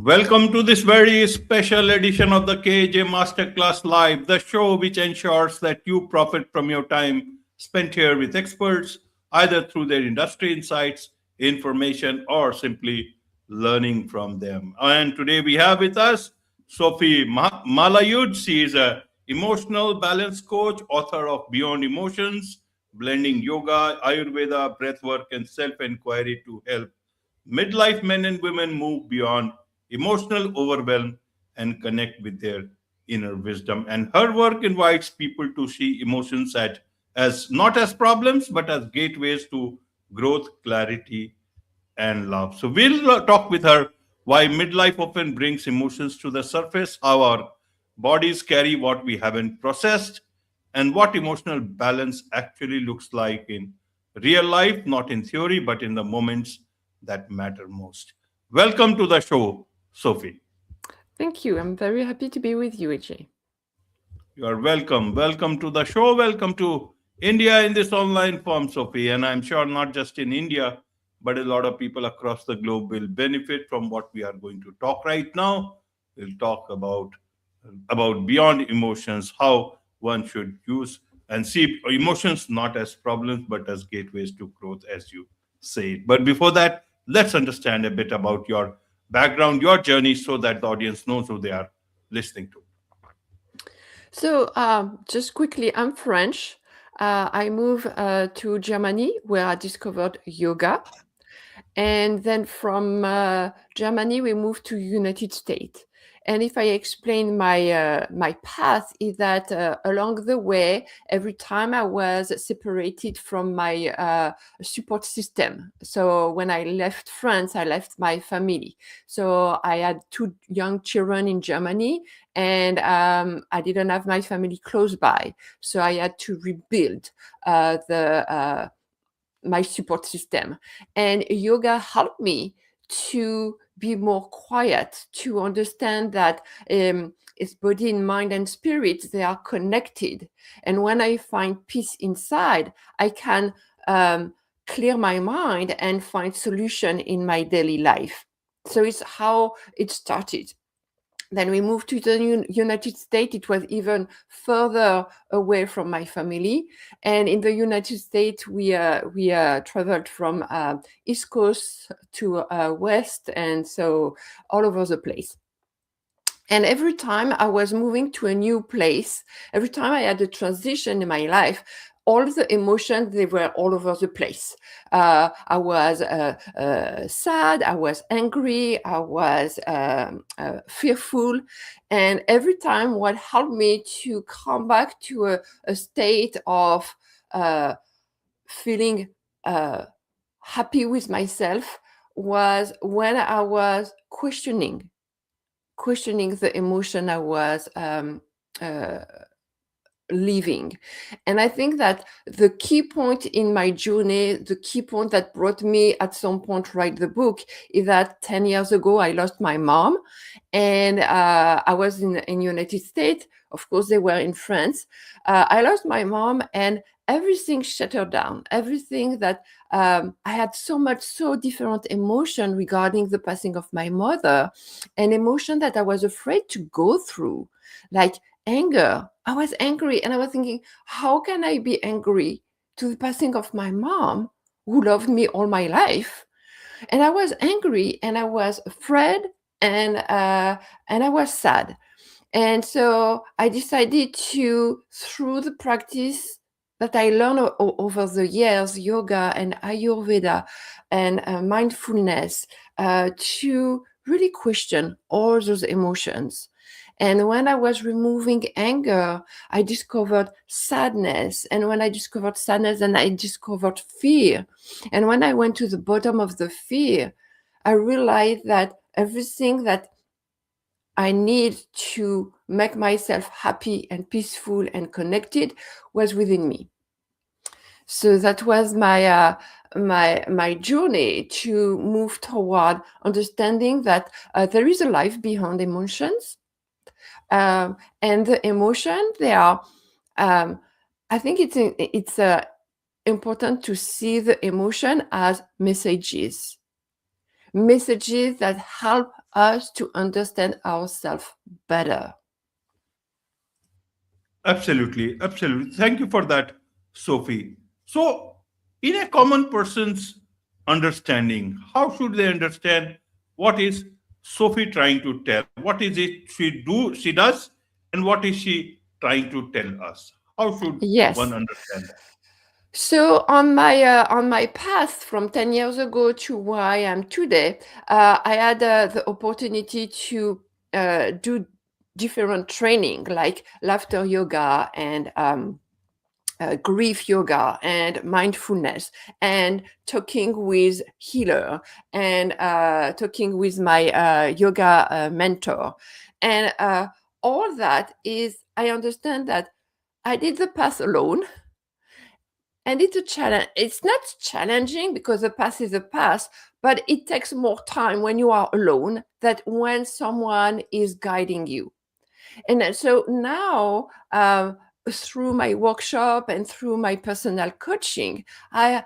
Welcome to this very special edition of the KAJ Masterclass Live, the show which ensures that you profit from your time spent here with experts, either through their industry insights, information, or simply learning from them. And today we have with us Sophie Malahieude. She is a emotional balance coach, author of Beyond Emotions, blending yoga, Ayurveda, breathwork, and self-inquiry to help midlife men and women move beyond emotional overwhelm and connect with their inner wisdom. And her work invites people to see emotions as not as problems, but as gateways to growth, clarity, and love. So we'll talk with her why midlife often brings emotions to the surface, how our bodies carry what we haven't processed, and what emotional balance actually looks like in real life, not in theory, but in the moments that matter most. Welcome to the show, Sophie. Thank you. I'm very happy to be with you, AJ. You are welcome. Welcome to the show. Welcome to India in this online form, Sophie. And I'm sure not just in India, but a lot of people across the globe will benefit from what we are going to talk right now. We'll talk about beyond emotions, how one should use and see emotions not as problems, but as gateways to growth, as you say. But before that, let's understand a bit about your background, your journey, so that the audience knows who they are listening to. So, just quickly, I'm French. I moved to Germany where I discovered yoga. And then from Germany, we moved to United States. And if I explain my path, is that along the way, every time I was separated from my support system. So when I left France, I left my family. So I had two young children in Germany, and I didn't have my family close by. So I had to rebuild the my support system. And yoga helped me to be more quiet, to understand that it's body and mind and spirit, they are connected. And when I find peace inside, I can clear my mind and find solution in my daily life. So it's how it started. Then we moved to the United States. It was even further away from my family. And in the United States, we traveled from East Coast to West, and so all over the place. And every time I was moving to a new place, every time I had a transition in my life, all the emotions, they were all over the place. I was sad, I was angry, I was fearful. And every time what helped me to come back to a state of feeling happy with myself was when I was questioning the emotion I was uh, living. And I think that the key point in my journey, the key point that brought me at some point write the book, is that 10 years ago I lost my mom, and I was in United States. Of course, they were in France. I lost my mom, and everything shattered down. Everything that I had so different emotion regarding the passing of my mother, an emotion that I was afraid to go through, like anger. I was angry, and I was thinking, how can I be angry to the passing of my mom who loved me all my life? And I was angry, and I was afraid, and I was sad. And so I decided to, through the practice that I learned over the years, yoga and Ayurveda and mindfulness, to really question all those emotions. And when I was removing anger, I discovered sadness. And when I discovered sadness, then I discovered fear. And when I went to the bottom of the fear, I realized that everything that I need to make myself happy and peaceful and connected was within me. So that was my journey to move toward understanding that there is a life beyond emotions, and the emotion they are. I think it's important to see the emotion as messages that help us to understand ourselves better. Absolutely, absolutely. Thank you for that, Sophie. So, in a common person's understanding, how should they understand what is Sophie trying to tell? What is it she does, and what is she trying to tell us? How should one Yes. understand that? So on my path from 10 years ago to where I am today, I had the opportunity to do different training like laughter yoga and grief yoga and mindfulness and talking with healer and talking with my yoga mentor. And all that is, I understand that I did the path alone, and it's a challenge. It's not challenging because the path is a path, but it takes more time when you are alone than when someone is guiding you. And so now, through my workshop and through my personal coaching, I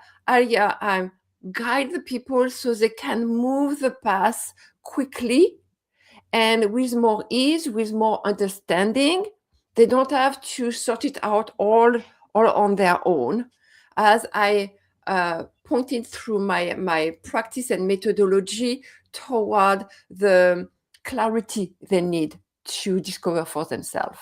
guide the people so they can move the path quickly and with more ease, with more understanding. They don't have to sort it out all on their own. As I pointed through my practice and methodology toward the clarity they need to discover for themselves.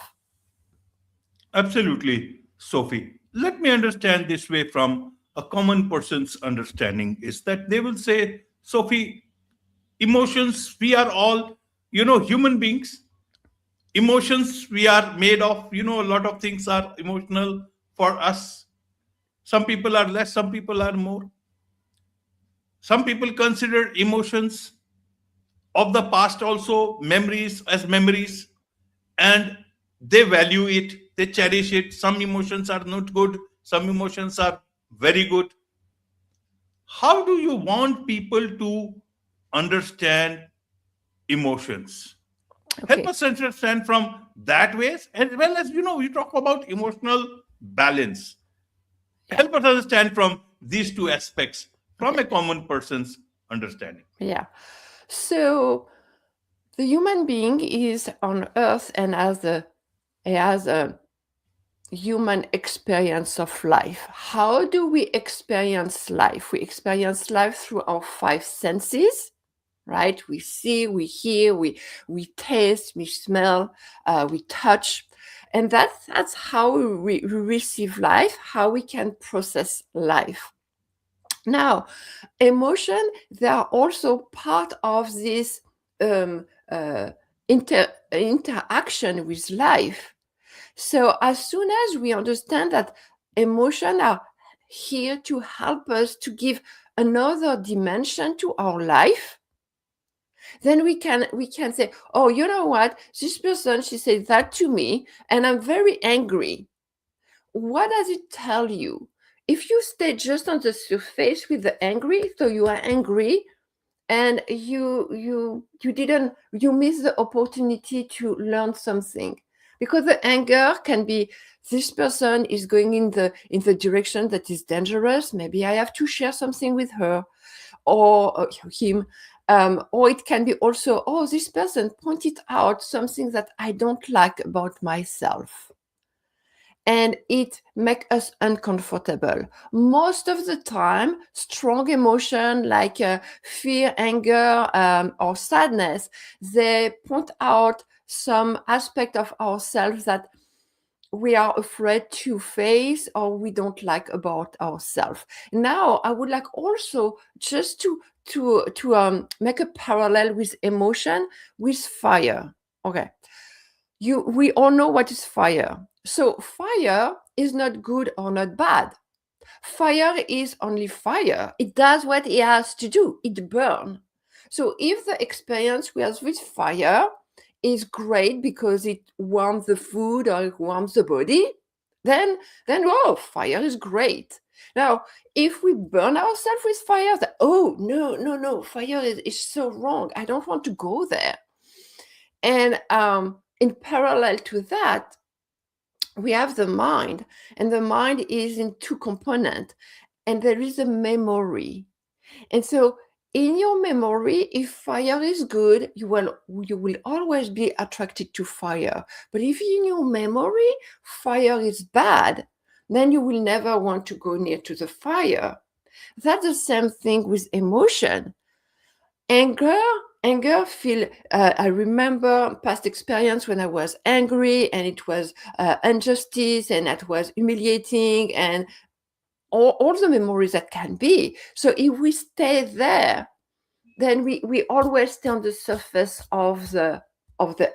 Absolutely, Sophie. Let me understand this way from a common person's understanding is that they will say, Sophie, emotions, we are all, human beings. Emotions we are made of, a lot of things are emotional for us. Some people are less, some people are more. Some people consider emotions of the past also memories as memories, and they value it, they cherish it. Some emotions are not good, some emotions are very good. How do you want people to understand emotions? Help Okay. us understand from that ways, as well as we talk about emotional balance. Yeah. Help us understand from these two aspects from Okay. a common person's understanding. Yeah. So the human being is on earth and has a human experience of life. How do we experience life? We experience life through our five senses, right? We see, we hear, we taste, we smell, we touch. And that's how we receive life, how we can process life. Now, emotion, they are also part of this um, uh, interaction with life. So as soon as we understand that emotions are here to help us to give another dimension to our life, then we can say, oh, you know what, this person, she said that to me and I'm very angry. What does it tell you? If you stay just on the surface with the angry, so you are angry and you miss the opportunity to learn something, because the anger can be, this person is going in the direction that is dangerous, maybe I have to share something with her or him. Or it can be also, oh, this person pointed out something that I don't like about myself, and it makes us uncomfortable. Most of the time, strong emotion like fear, anger, or sadness, they point out some aspect of ourselves that we are afraid to face or we don't like about ourselves. Now, I would like also just to make a parallel with emotion with fire. Okay, we all know what is fire. So fire is not good or not bad. Fire is only fire. It does what it has to do. It burns. So if the experience we have with fire is great because it warms the food or it warms the body, then oh, fire is great. Now, if we burn ourselves with fire, oh no, fire is so wrong. I don't want to go there. And in parallel to that, we have the mind, and the mind is in two components, and there is a memory. And so in your memory, if fire is good, you will always be attracted to fire. But if in your memory fire is bad, then you will never want to go near to the fire. That's the same thing with emotion. Anger feel, I remember past experience when I was angry and it was injustice and it was humiliating and all the memories that can be. So if we stay there, then we always stay on the surface of the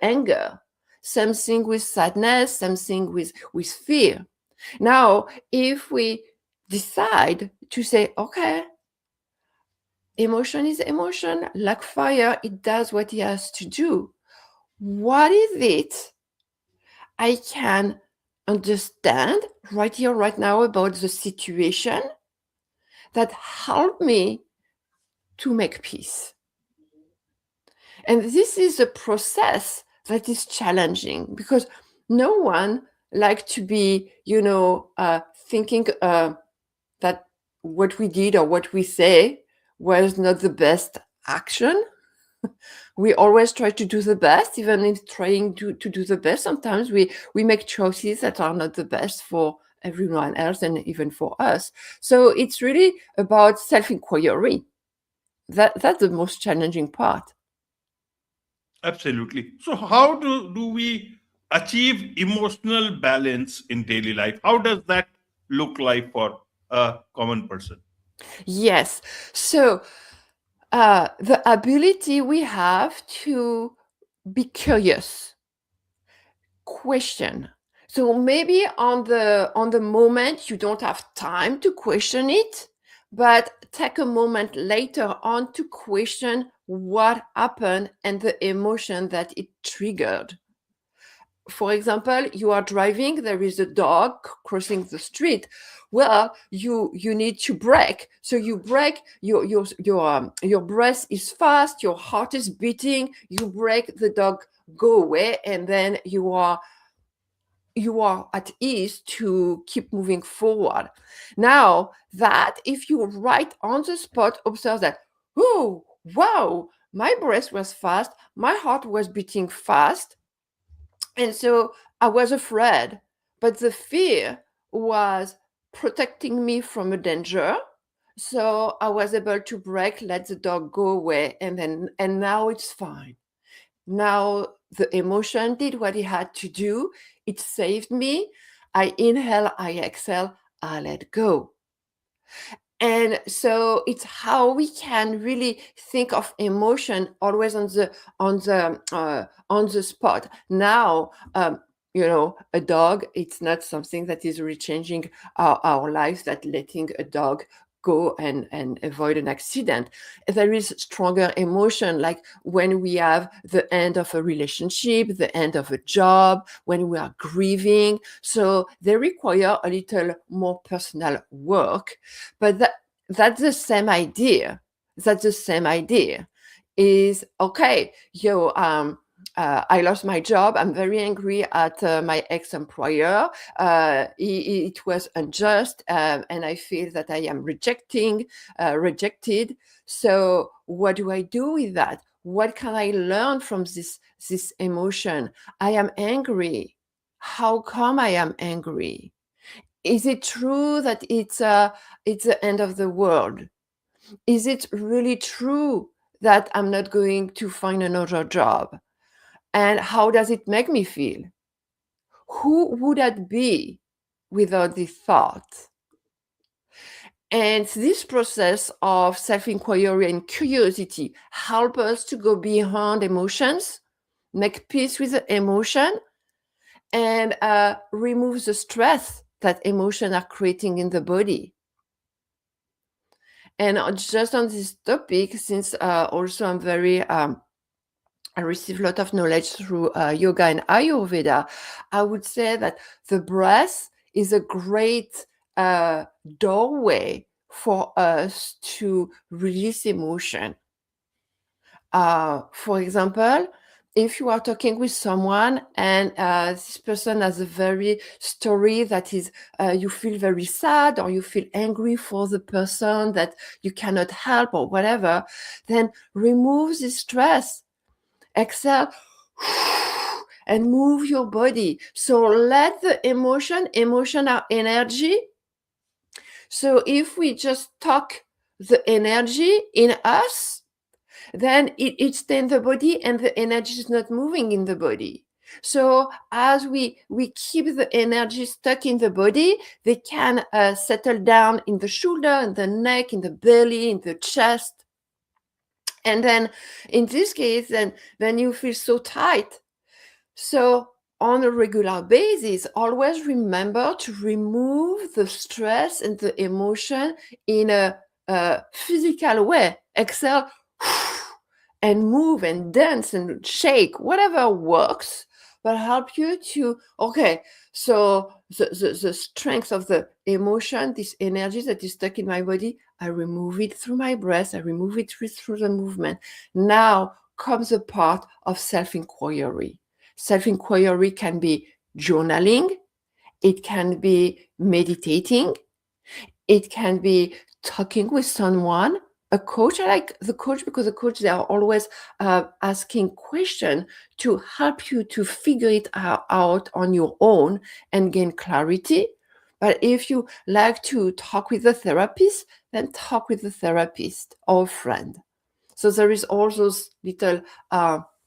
anger. Same thing with sadness, same thing with fear. Now, if we decide to say, okay, emotion is emotion, like fire, it does what it has to do. What is it I can understand right here, right now about the situation that help me to make peace? And this is a process that is challenging because no one like to be, thinking that what we did or what we say was not the best action. We always try to do the best, even in trying to do the best. Sometimes we make choices that are not the best for everyone else and even for us. So it's really about self-inquiry. That's the most challenging part. Absolutely. So, how do we achieve emotional balance in daily life? How does that look like for a common person? Yes. So the ability we have to be curious, question. So maybe on the moment you don't have time to question it, but take a moment later on to question what happened and the emotion that it triggered. For example, you are driving, there is a dog crossing the street. Well, you need to brake. So you brake, your breath is fast, your heart is beating, you brake, the dog go away, and then you are at ease to keep moving forward. Now, that if you right on the spot observe that, oh wow, my breath was fast, my heart was beating fast, and so I was afraid, but the fear was protecting me from a danger. So I was able to brake, let the dog go away, and now it's fine. Now the emotion did what it had to do. It saved me. I inhale, I exhale, I let go. And so it's how we can really think of emotion always on the spot. Now, a dog, it's not something that is really changing our lives, that letting a dog go and avoid an accident. There is stronger emotion, like when we have the end of a relationship, the end of a job, when we are grieving. So they require a little more personal work, but that's the same idea. That's the same idea. Is okay. I lost my job. I'm very angry at my ex-employer. It was unjust, and I feel that I am rejected. So what do I do with that? What can I learn from this emotion? I am angry. How come I am angry? Is it true that it's the end of the world? Is it really true that I'm not going to find another job? And how does it make me feel? Who would I be without this thought? And this process of self-inquiry and curiosity help us to go beyond emotions, make peace with the emotion, and remove the stress that emotions are creating in the body. And just on this topic, since also I'm very I receive a lot of knowledge through yoga and Ayurveda, I would say that the breath is a great doorway for us to release emotion. For example, if you are talking with someone and this person has a very story that is you feel very sad or you feel angry for the person that you cannot help or whatever, then remove the stress, exhale and move your body. So let the emotion are energy. So if we just talk the energy in us, then it stays in the body and the energy is not moving in the body. So as we keep the energy stuck in the body, they can settle down in the shoulder, in the neck, in the belly, in the chest. And then in this case, then you feel so tight. So on a regular basis, always remember to remove the stress and the emotion in a physical way. Exhale and move and dance and shake, whatever works, but help you to, okay, so the strength of the emotion, this energy that is stuck in my body, I remove it through my breath, I remove it through the movement. Now comes the part of self-inquiry. Self-inquiry can be journaling, it can be meditating, it can be talking with someone, a coach. I like the coach because the coach, they are always asking questions to help you to figure it out on your own and gain clarity. But if you like to talk with a therapist, then talk with the therapist or friend. So there is all those little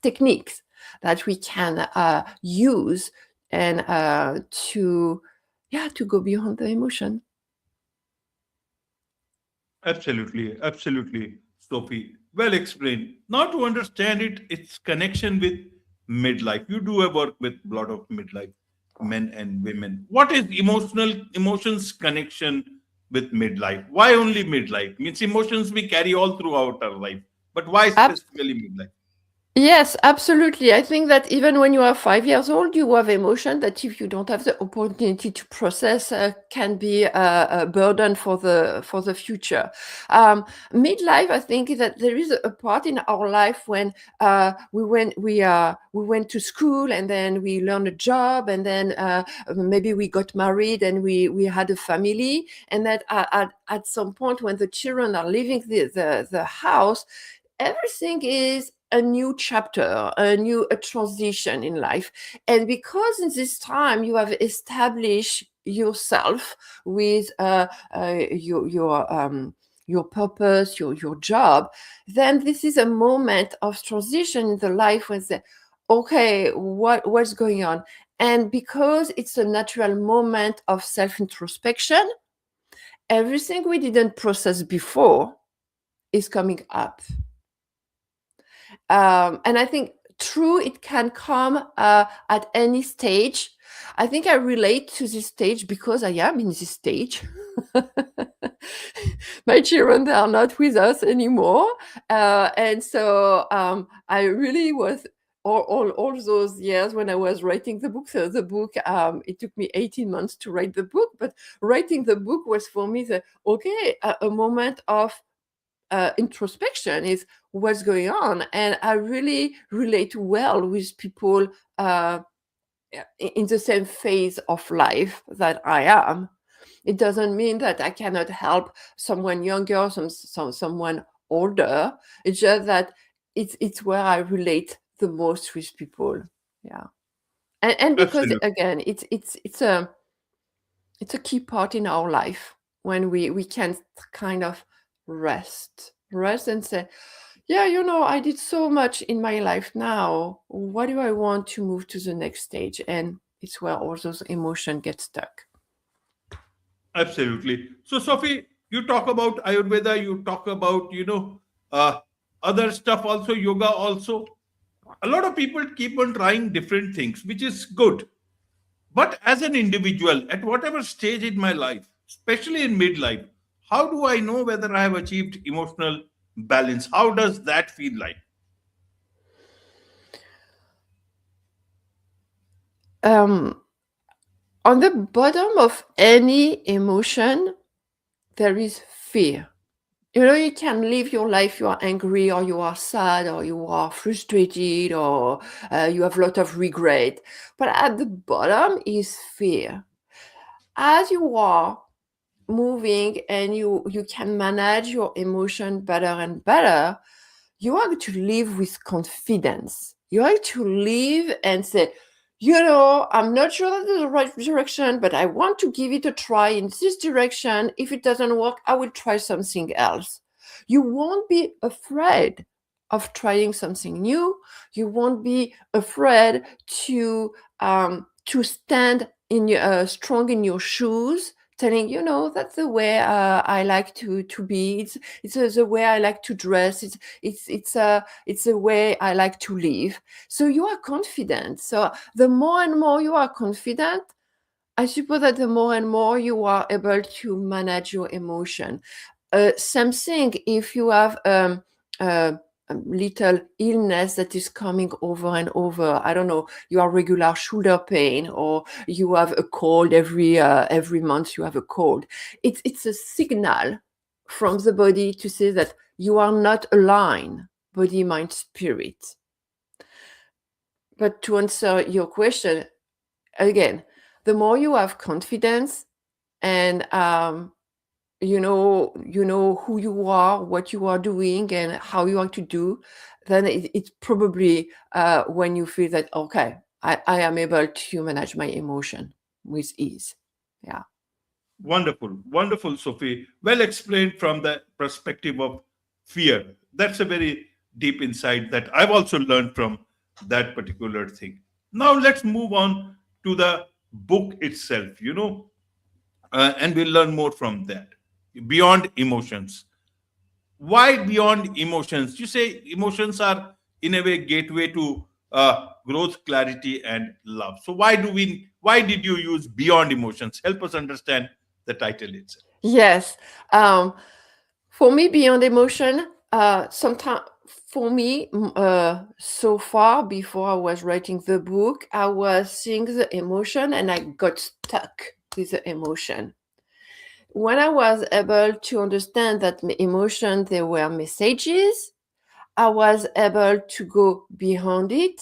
techniques that we can use and to go beyond the emotion. Absolutely, absolutely, Sophie. Well explained. Now to understand it, its connection with midlife. You do a work with a lot of midlife men and women. What is emotions connection with midlife? Why only midlife? Means emotions we carry all throughout our life, but why specifically midlife? Yes, absolutely. I think that even when you are 5 years old, you have emotion that if you don't have the opportunity to process, can be a burden for the future. Midlife, I think that there is a part in our life when we went to school and then we learned a job and then maybe we got married and we had a family, and that at some point when the children are leaving the house, everything is a new chapter, a transition in life. And because in this time you have established yourself with your purpose, your job, then this is a moment of transition in the life when say, okay, what's going on? And because it's a natural moment of self-introspection, everything we didn't process before is coming up. And I think true, it can come at any stage. I think I relate to this stage because I am in this stage. My children, they are not with us anymore. And so I really was all those years when I was writing the book. So the book, it took me 18 months to write the book, but writing the book was for me a moment of introspection, is what's going on. And I really relate well with people in the same phase of life that I am. It doesn't mean that I cannot help someone younger, someone older. It's just that it's where I relate the most with people. Yeah. And because Absolutely. again, it's a key part in our life when we can kind of rest and say, yeah, I did so much in my life. Now what do I want to move to the next stage? And it's where all those emotions get stuck. Absolutely. So, Sophie, you talk about Ayurveda, you talk about, uh, other stuff also, yoga also. A lot of people keep on trying different things, which is good. But as an individual, at whatever stage in my life, especially in midlife, how do I know whether I have achieved emotional balance? How does that feel like? um on the bottom of any emotion there is fear. You can live your life, you are angry or you are sad or you are frustrated or you have a lot of regret. But at the bottom is fear. As you are moving and you can manage your emotion better and better, you are going to live with confidence. You are to live and say, I'm not sure that's the right direction, but I want to give it a try in this direction. If it doesn't work, I will try something else. You won't be afraid of trying something new. You won't be afraid to stand in strong in your shoes, telling that's the way I like to be. It's the way I like to dress. It's the way I like to live. So you are confident. So the more and more you are confident, I suppose that the more and more you are able to manage your emotion. Same thing if you have a little illness that is coming over and over. I don't know, you have regular shoulder pain or you have a cold every month you have a cold. It's a signal from the body to say that you are not aligned, body, mind, spirit. But to answer your question, again, the more you have confidence and you know who you are, what you are doing and how you are to do, then it's probably when you feel that, okay, I am able to manage my emotion with ease. Yeah. Wonderful, wonderful, Sophie. Well explained from the perspective of fear. That's a very deep insight that I've also learned from that particular thing. Now, let's move on to the book itself, and we'll learn more from that. Beyond emotions. Why beyond emotions? You say emotions are, in a way, gateway to growth, clarity, and love. So, why did you use beyond emotions? Help us understand the title itself. Yes. For me, beyond emotion, sometimes for me, so far before I was writing the book, I was seeing the emotion and I got stuck with the emotion. When I was able to understand that emotion, they were messages, I was able to go beyond it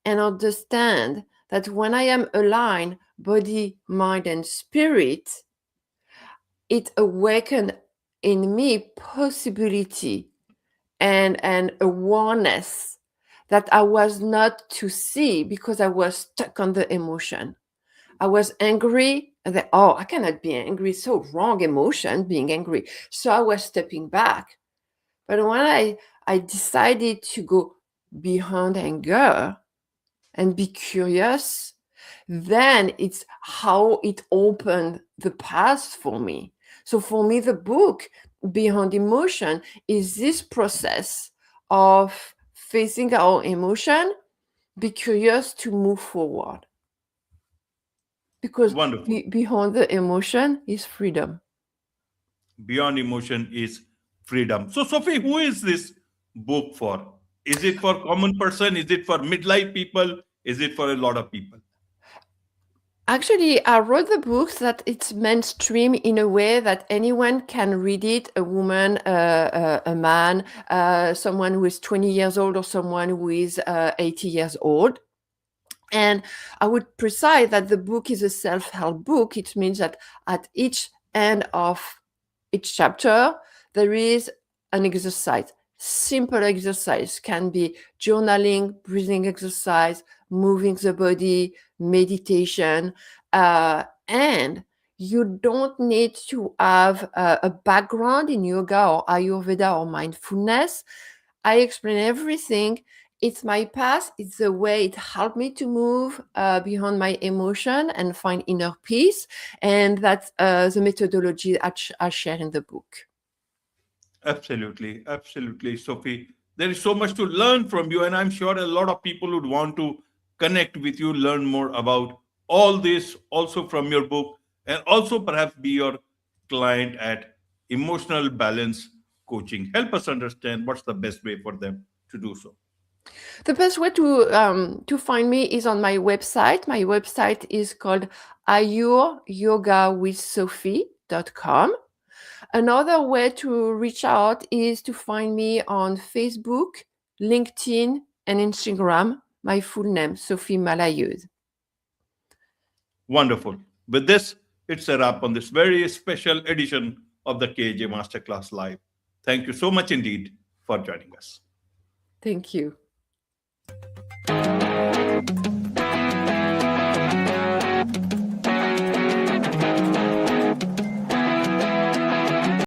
and understand that when I am aligned, body, mind, and spirit, it awakened in me possibility and awareness that I was not to see because I was stuck on the emotion. I was angry and then, oh, I cannot be angry. So wrong emotion, being angry. So I was stepping back. But when I decided to go beyond anger and be curious, then it's how it opened the path for me. So for me, the book Beyond Emotion is this process of facing our emotion, be curious to move forward. Because Wonderful. behind the emotion is freedom. Beyond emotion is freedom. So, Sophie, who is this book for? Is it for common person? Is it for midlife people? Is it for a lot of people? Actually, I wrote the book that it's mainstream in a way that anyone can read it, a woman, a man, someone who is 20 years old or someone who is 80 years old. And I would precise that the book is a self-help book. It means that at each end of each chapter, there is an exercise. Simple exercise can be journaling, breathing exercise, moving the body, meditation, and you don't need to have a background in yoga or Ayurveda or mindfulness. I explain everything. It's my path. It's the way it helped me to move beyond my emotion and find inner peace. And that's the methodology I share in the book. Absolutely, absolutely, Sophie. There is so much to learn from you, and I'm sure a lot of people would want to connect with you, learn more about all this, also from your book, and also perhaps be your client at Emotional Balance Coaching. Help us understand what's the best way for them to do so. The best way to find me is on my website. My website is called ayuryogawithsophie.com. Another way to reach out is to find me on Facebook, LinkedIn, and Instagram. My full name, Sophie Malahieude. Wonderful. With this, it's a wrap on this very special edition of the KAJ Masterclass Live. Thank you so much indeed for joining us. Thank you.